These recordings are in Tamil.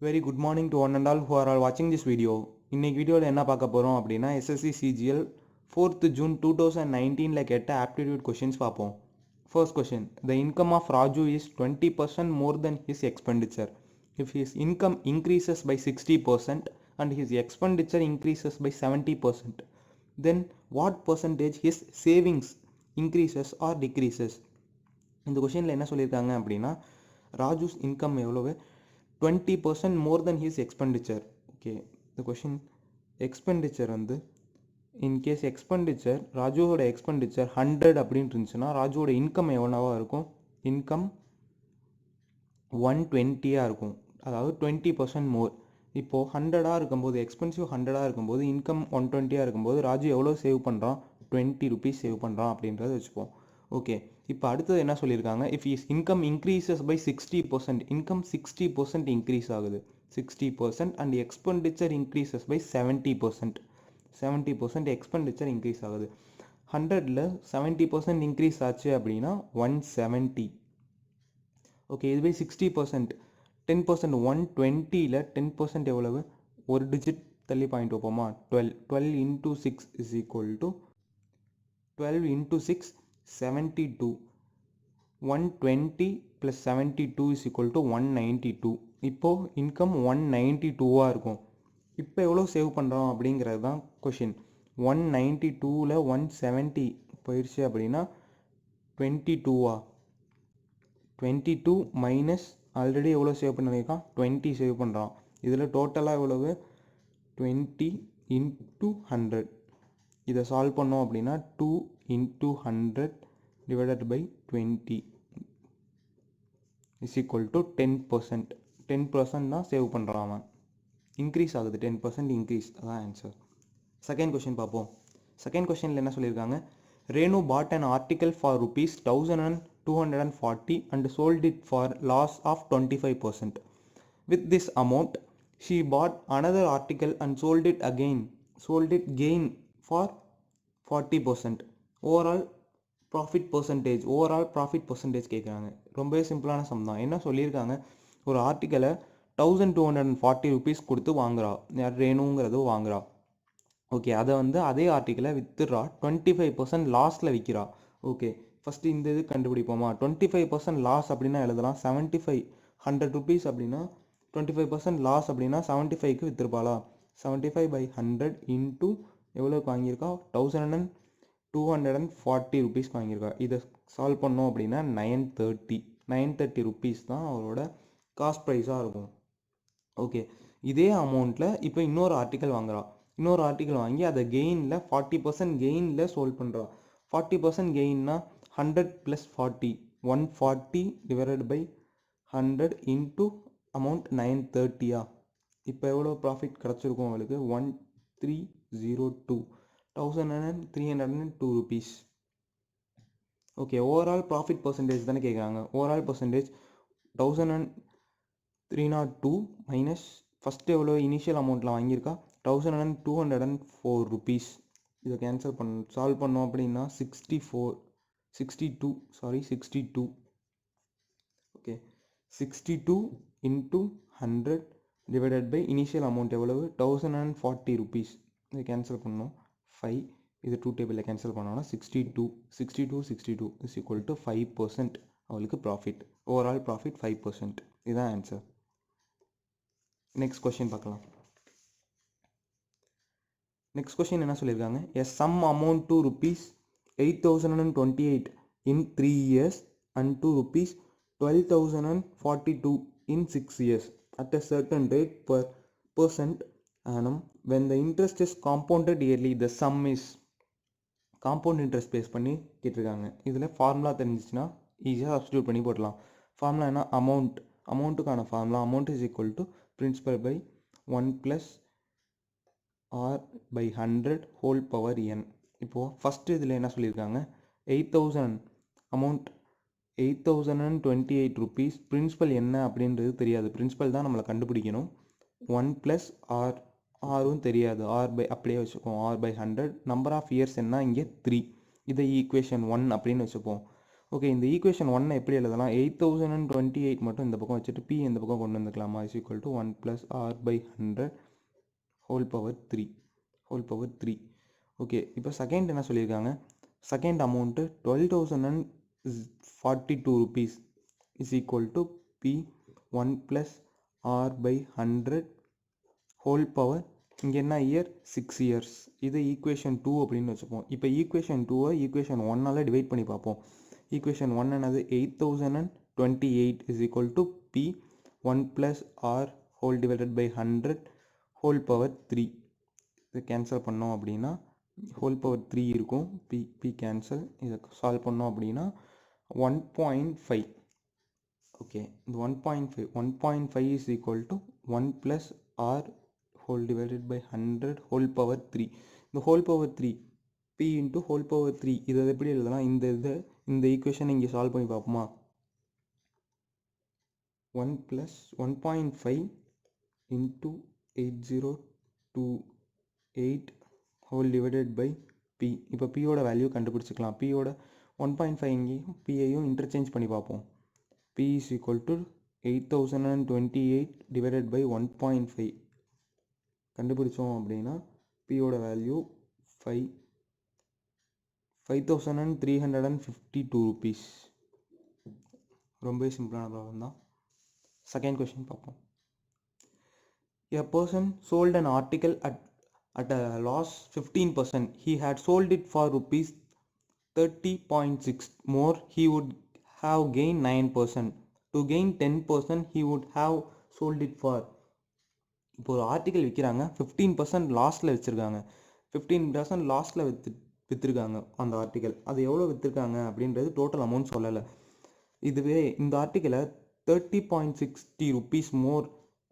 Very good morning to one and all who are all watching this video. இன்னைக்கு வீடியோவில் என்ன பார்க்க போகிறோம் அப்படின்னா எஸ்எஸ்சி சிஜிஎல் 4th June 2019 கேட்ட ஆப்டிடியூட் கொஷின்ஸ் பார்ப்போம். First question. The income of Raju is 20% more than his expenditure. If his income increases by 60% and his expenditure increases by 70%, then what percentage his savings increases or decreases? இந்த கொஷினில் என்ன சொல்லியிருக்காங்க அப்படின்னா ராஜூஸ் இன்கம் எவ்வளவு 20% more than his expenditure. Okay, the question expenditure வந்து இன்கேஸ் எக்ஸ்பெண்டிச்சர் ராஜுவோட எக்ஸ்பெண்டிச்சர் 100 அப்படின்னு இருந்துச்சுன்னா ராஜுவோட இன்கம் எவ்வளோவா இருக்கும்? இன்கம் 120 இருக்கும், அதாவது 20% மோர். இப்போது 100 இருக்கும்போது எக்ஸ்பென்சிவ் 100 இருக்கும்போது இன்கம் 120 இருக்கும்போது ராஜு எவ்வளோ சேவ் பண்ணுறான்? 20 rupees சேவ் பண்ணுறான் அப்படின்றத வச்சுப்போம். ஓகே, இப்போ அடுத்தது என்ன சொல்லியிருக்காங்க? If is income increases by 60%, income 60% increase ஆகுது 60% and expenditure increases by 70% expenditure increase ஆகுது. 100ல் 70% இன்க்ரீஸ் ஆச்சு அப்படின்னா 170. ஓகே, இதுவே 60% 10%, 120ல் 10% எவ்வளவு? ஒரு டிஜிட் தள்ளி point வைப்போமா? 12 into 6 is equal to 12 into 6 72. 120 plus 72 is equal to 192. இப்போது இன்கம் 192 இருக்கும். இப்போ எவ்வளோ சேவ் பண்ணுறோம் அப்படிங்கிறது தான் கொஷின். 192ல் 170 போயிடுச்சு அப்படின்னா 22 22 மைனஸ் ஆல்ரெடி எவ்வளோ சேவ் பண்ணியிருக்கான்? 20 சேவ் பண்ணுறான். இதில் டோட்டலாக எவ்வளவு? 20 into 100. இதை சால்வ் பண்ணோம் அப்படின்னா 2 into 100 divided by 20 is equal to 10%. 10% தான் சேவ் பண்ணுறான் அவன். இன்க்ரீஸ் ஆகுது, 10% இன்க்ரீஸ், அதான் ஆன்சர். செகண்ட் கொஷின் பார்ப்போம். செகண்ட் கொஷினில் என்ன சொல்லியிருக்காங்க? Renu bought an article for rupees 1240 and sold it for loss of 25%. With this amount, she bought another article and sold it gain for 40%. Overall profit percentage கேட்குறாங்க. ரொம்பவே சிம்பிளான சம் தான். என்ன சொல்லியிருக்காங்க? ஒரு ஆர்டிக்கலை 1240 rupees கொடுத்து வாங்குறா, யார்? ரேணுங்கிறது வாங்குறா. ஓகே, அதை வந்து அதே ஆர்டிக்கலை வித்துடுறா, 25% லாஸில் விற்கிறா. ஓகே, ஃபஸ்ட்டு இந்த இது கண்டுபிடிப்போமா? 25% லாஸ் அப்படின்னா எழுதலாம் 75. 100 rupees அப்படின்னா 25% லாஸ் அப்படின்னா 75க்கு விற்றுருப்பாளா? 75 by 100 இன்ட்டு எவ்வளோக்கு வாங்கியிருக்கா? 1240 rupees வாங்கியிருக்கா. இதை சால்வ் பண்ணோம் அப்படின்னா 930 rupees தான் அவரோட காஸ்ட் ப்ரைஸாக இருக்கும். ஓகே, இதே அமௌண்ட்டில் இப்போ இன்னொரு ஆர்டிக்கல் வாங்குறா. இன்னொரு ஆர்டிக்கல் வாங்கி அதை கெயினில் 40% கெயினில் சோல்வ் பண்ணுறா. 40% கெயின்னா 100 + 40, 140 divided by 100 இன்ட்டு அமௌண்ட் 930. இப்போ எவ்வளோ ப்ராஃபிட் கிடச்சிருக்கும் அவளுக்கு? 1302, 1302 rupees. Okay, overall profit percentage தானே கேட்குறாங்க. ஓவரால் பர்சன்டேஜ் 1302 மைனஸ் ஃபஸ்ட்டு எவ்வளோ இனிஷியல் அமௌண்ட்டில் வாங்கியிருக்கா? 1204 rupees. இதை சால்வ் பண்ணோம் அப்படின்னா 62. Okay, 62 into 100 divided by initial amount எவ்வளவு? 1040 rupees. இதை கேன்சல் பண்ணோம் 5. இது 2 டேபிளில் கேன்சல் பண்ணோன்னா 62 is equal to 5% அவளுக்கு ப்ராஃபிட். Overall profit 5%. இதுதான் ஆன்சர். நெக்ஸ்ட் கொஸ்டின் பார்க்கலாம். நெக்ஸ்ட் கொஸ்டின் என்ன சொல்லியிருக்காங்க? எ some amount to rupees 8028 in 3 years and to rupees 12,042 in 6 years at a certain rate per percent annum. When the interest is compounded yearly, the sum is. Compound interest base பண்ணி கேட்டிருக்காங்க. இதில் ஃபார்முலா தெரிஞ்சிச்சுன்னா ஈஸியாக சப்ஸ்டியூட் பண்ணி போடலாம். ஃபார்முலா என்ன? அமௌண்ட்டுக்கான formula amount is equal to principal by 1 + r/100 whole power n. இப்போது ஃபஸ்ட்டு இதில் என்ன சொல்லியிருக்காங்க? 8000 அமௌண்ட் 8028 rupees. பிரின்சிபல் என்ன அப்படின்றது தெரியாது, பிரின்சிபல் தான் நம்மளை கண்டுபிடிக்கணும். 1 + ஆரும் தெரியாது, அப்படியே வச்சுப்போம், r/100. நம்பர் ஆஃப் இயர்ஸ் என்ன? இங்கே 3. இதை ஈக்குவேஷன் 1 அப்படின்னு வச்சுப்போம். ஓகே, இந்த ஈக்குவேஷன் 1 எப்படி எழுதலாம்? 8028 மட்டும் இந்த பக்கம் வச்சுட்டு p இந்த பக்கம் கொண்டு வந்துக்கலாமா? Is equal to 1 + r/100 whole power 3. Okay, இப்போ செகண்ட் என்ன சொல்லியிருக்காங்க? Second amount 12,042 rupees is equal to p 1 + r/100 whole power, இங்கே என்ன இயர்? 6 years. இது ஈக்குவேஷன் 2 அப்படின்னு வச்சுப்போம். இப்போ ஈக்குவேஷன் 2-ஐ ஈக்குவேஷன் 1-ஆல் டிவைட் பண்ணி பார்ப்போம். ஈக்குவேஷன் 1 என்னது? 8028 is equal to p 1 + r whole divided by 100 whole power 3. இது கேன்சல் பண்ணோம் அப்படின்னா ஹோல் பவர் 3 இருக்கும். p cancel. இதை சால்வ் பண்ணோம் அப்படின்னா 1.5. ஓகே, இந்த 1.5 is equal to 1 + r whole divided by 100 whole power 3. இந்த whole power 3 p into whole power 3 இதை எப்படி எழுதலாம்? இந்த ஈக்குவேஷன் இங்கே சால்வ் பண்ணி பார்ப்போமா? 1 + 1.5 into 8028 whole divided by p. இப்போ பியோட வேல்யூ கண்டுபிடிச்சிக்கலாம். பியோட 1.5 இங்கேயும் பியையும் இன்டர்சேஞ்ச் பண்ணி பார்ப்போம். p is equal to 8028 divided by 1.5 கண்டுபிடிச்சோம் அப்படின்னா பியோட வேல்யூ 5,352 rupees. ரொம்பவே சிம்பிளான ப்ராப்ளம் தான். செகண்ட் கொஸ்டின் பார்ப்போம். A person sold an article at a loss 15%. He had sold it for rupees 30.6 more. He would have gained 9%. To gain 10%, he would have sold it for. இப்போ ஒரு ஆர்டிக்கல் விற்கிறாங்க, 15% லாஸில் வச்சுருக்காங்க. 15% லாஸில் விற்றுருக்காங்க அந்த ஆர்டிக்கல். அது எவ்வளோ விற்றுருக்காங்க அப்படின்றது டோட்டல் அமௌண்ட் சொல்லலை. இதுவே இந்த ஆர்டிக்கலை 30.60 rupees மோர்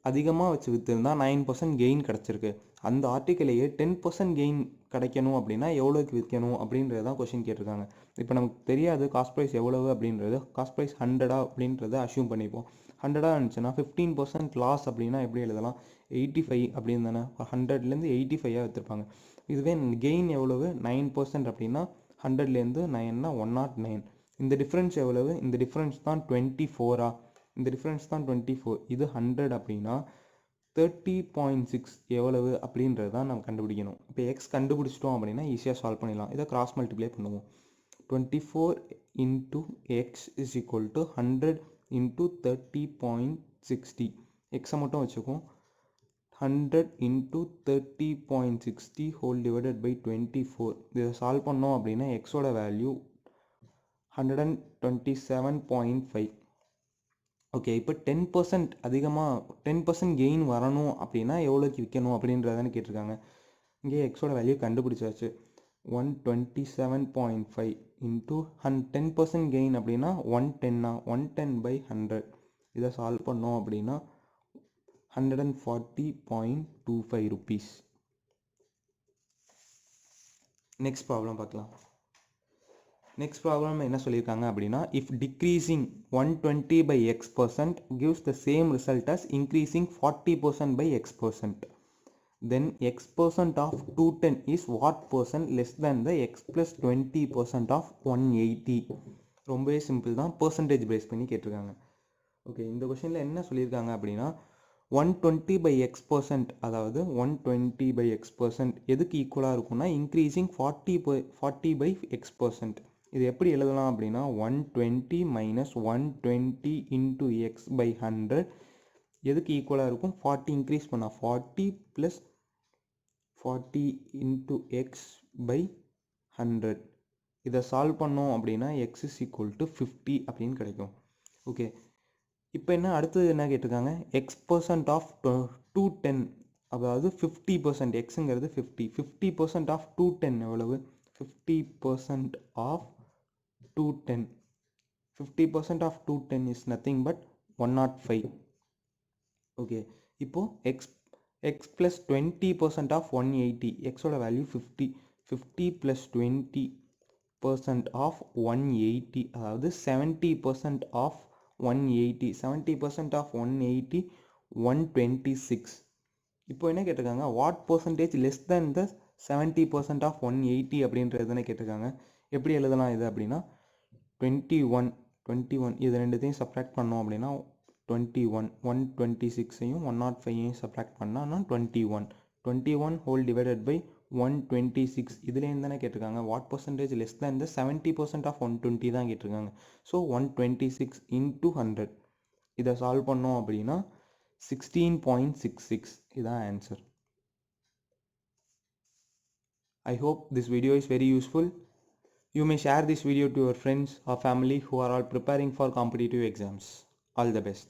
அதிகமாக வச்சு விற்றுருந்தா 9% கெயின் கிடச்சிருக்கு. அந்த ஆர்டிக்கலையே 10% கெயின் கிடைக்கணும் அப்படின்னா எவ்வளோக்கு விற்கணும் அப்படின்றது தான் கொஷின் கேட்டிருக்காங்க. இப்போ நமக்கு தெரியாது காஸ்ட் ப்ரைஸ் எவ்வளவு அப்படின்றது. காஸ்ட் ப்ரைஸ் 100 அப்படின்றத அஷ்யூம் பண்ணிப்போம். 100 இருந்துச்சுன்னா 15% லாஸ் அப்படின்னா எப்படி எழுதலாம்? 85 அப்படின்னு தானே. 100லேருந்து 85 விற்றுருப்பாங்க. இதுவே கெயின் எவ்வளவு? 9% அப்படின்னா 100லேருந்து 9னா 109. இந்த டிஃப்ரென்ஸ் எவ்வளவு? இந்த டிஃப்ரென்ஸ் தான் 24. இந்த டிஃப்ரென்ஸ் தான் 24. இது 100 அப்படின்னா 30.6 எவ்வளவு அப்படின்றது தான் நம்ம கண்டுபிடிக்கணும். இப்போ எக்ஸ் கண்டுபிடிச்சிட்டோம் அப்படின்னா ஈஸியாக சால்வ் பண்ணிடலாம். இதை கிராஸ் மல்டிப்ளை பண்ணுவோம். 24 into X is equal to 100 into 30.60. எக்ஸை மட்டும் வச்சுக்கோம். 100 இன்ட்டு 30.60 ஹோல் டிவைடட் பை 24. இதை சால்வ் பண்ணோம் அப்படின்னா எக்ஸோட வேல்யூ 127.5. ஓகே, இப்போ 10% அதிகமாக 10% கெயின் வரணும் அப்படின்னா எவ்வளோக்கு விற்கணும் அப்படின்றதானே கேட்டிருக்காங்க. இங்கே எக்ஸோட வேல்யூ கண்டுபிடிச்சாச்சு. 127.5 இன்ட்டு 10% கெயின் அப்படின்னா 110. 110/100. இதை சால்வ் பண்ணோம் அப்படின்னா 140.25 rupees. நெக்ஸ்ட் ப்ராப்ளம் பார்க்கலாம். நெக்ஸ்ட் ப்ராப்ளம் என்ன சொல்லியிருக்காங்க அப்படின்னா, if decreasing 120/x% gives the same result as increasing 40%/x%, then x% of 210 is what percent less than the x plus 20% of 180. ரொம்பவே சிம்பிள் தான், பர்சன்டேஜ் பேஸ் பண்ணி கேட்டிருக்காங்க. ஓகே, இந்த கொஸ்டினில் என்ன சொல்லியிருக்காங்க அப்படின்னா 120/x%, அதாவது 120/x% எதுக்கு ஈக்குவலாக இருக்கும்னா இன்க்ரீசிங் 40/x%. இது எப்படி எழுதலாம் அப்படின்னா 120 - 120 இன்ட்டு x/100 எதுக்கு ஈக்குவலாக இருக்கும்? 40 இன்க்ரீஸ் பண்ணால் 40 + 40 இன்ட்டு x/100. இதை சால்வ் பண்ணோம் அப்படின்னா x is equal to 50 அப்படின்னு கிடைக்கும். ஓகே, இப்போ என்ன அடுத்தது என்ன கேட்டிருக்காங்க? x% ஆஃப் 210, அதாவது 50%. எக்ஸுங்கிறது 50. 50% ஆஃப் 210 எவ்வளவு? 50% of 210. 50% of 210 is nothing but 105. Okay, இப்போது x plus 20% ஆஃப் 180. எக்ஸோட வேல்யூ 50. 50 + 20% ஆஃப் 180, அதாவது 70% ஆஃப் 180. 70% ஆஃப் 180 126. இப்போ என்ன கேட்டிருக்காங்க? What percentage less than the 70% of 180 அப்படின்றது தானே கேட்டிருக்காங்க. எப்படி எழுதலாம் இது அப்படின்னா 21 இது ரெண்டுத்தையும் சப்ராக்ட் பண்ணோம் அப்படின்னா 21 126ஐயும் 105ஐயும் சப்ராக்ட் பண்ணால் 21 ஹோல் டிவைடட் பை 126 இதுலேருந்து தானே கேட்டிருக்காங்க வாட் பர்சன்டேஜ் லெஸ் தேன் இந்த 70% ஆஃப் 120 தான் கேட்டிருக்காங்க. ஸோ 126 இன்ட்டு 100 இதை சால்வ் பண்ணோம் அப்படின்னா 16.66 இதான் answer. I hope this video is very useful. You may share this video to your friends or family who are all preparing for competitive exams. All the best.